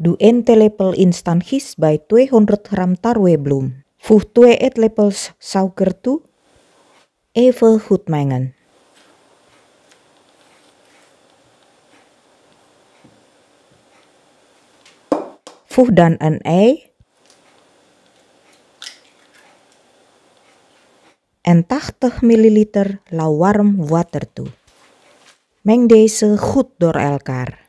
Du ente lepel instant gis bij 200 gram tarwebloem. Voeg 2 eetlepels suiker toe. Even goed mengen. Voeg dan een ei en 80 ml lauwwarm water toe. Meng deze goed door elkaar.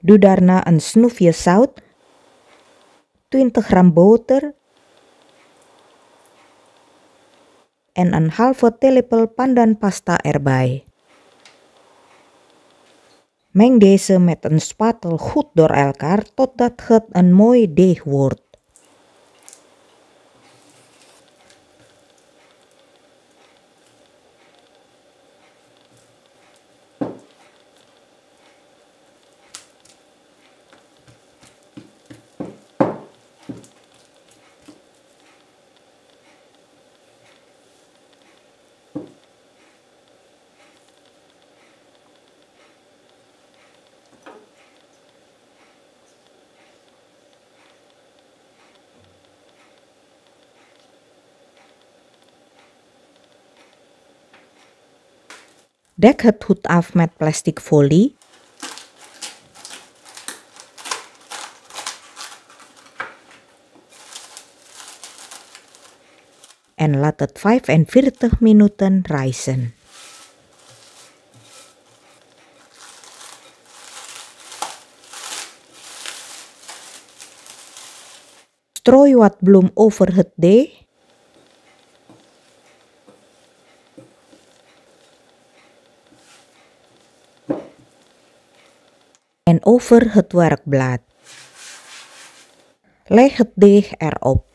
Doe daarna een snoefje zout, 20 gram boter en een halve theelepel pandan pasta erbij. Meng deze met een spatel goed door elkaar totdat het een mooi deeg wordt. Dek het goed af met plastic folie. En laat het 45 minuten rijzen. Strooi wat bloem over het deeg. En over het werkblad. Leg het deeg erop.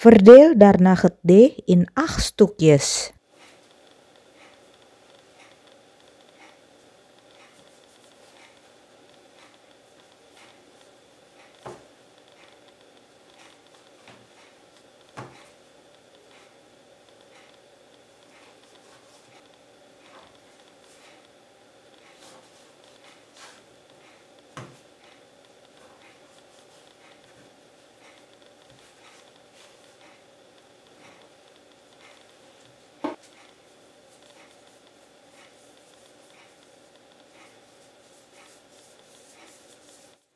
Verdeel daarna het deeg in 8 stukjes.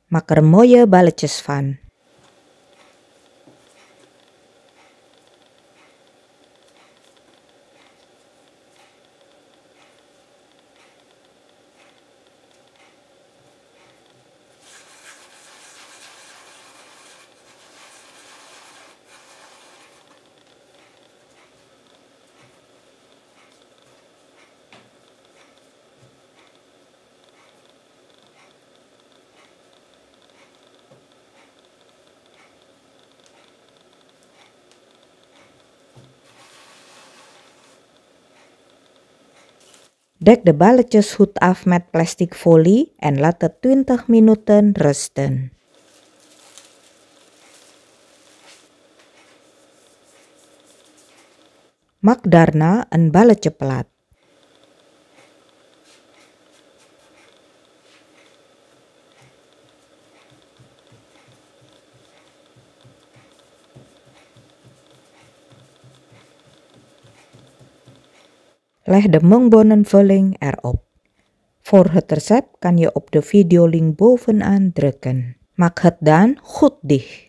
Maak er mooie balletjes van. Dek de balletjes goed af met plastic folie en laat het 20 minuten rusten. Maak daarna een balletje plat. Leg de mengbonenvulling erop. Voor het recept kan je op de videolink bovenaan drukken. Maak het dan goed dicht.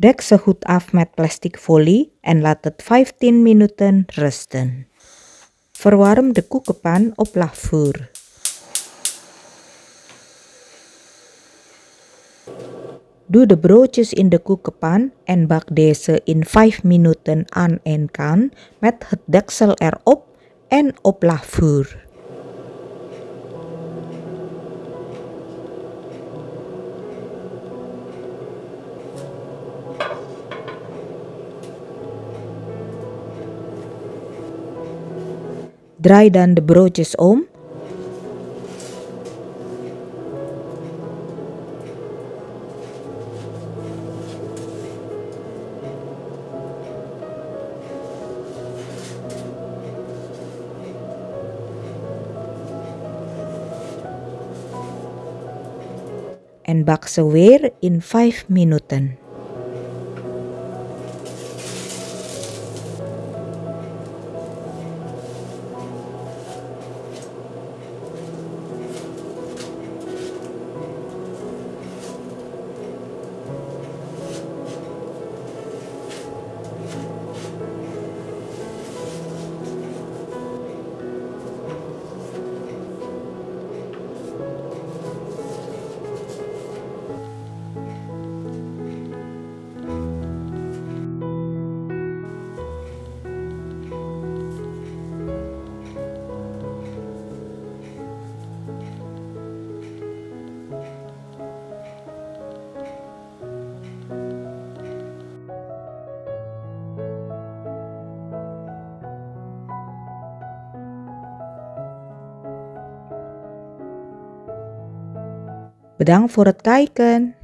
Dek ze goed af met plastic folie en laat het 15 minuten rusten. Verwarm de koekenpan op laagvuur. Doe de broodjes in de koekenpan en bak deze in 5 minuten aan één kant met het deksel erop en op laagvuur. Draai dan de broodjes om. En bak ze weer in 5 minuten. Bedankt voor het kijken.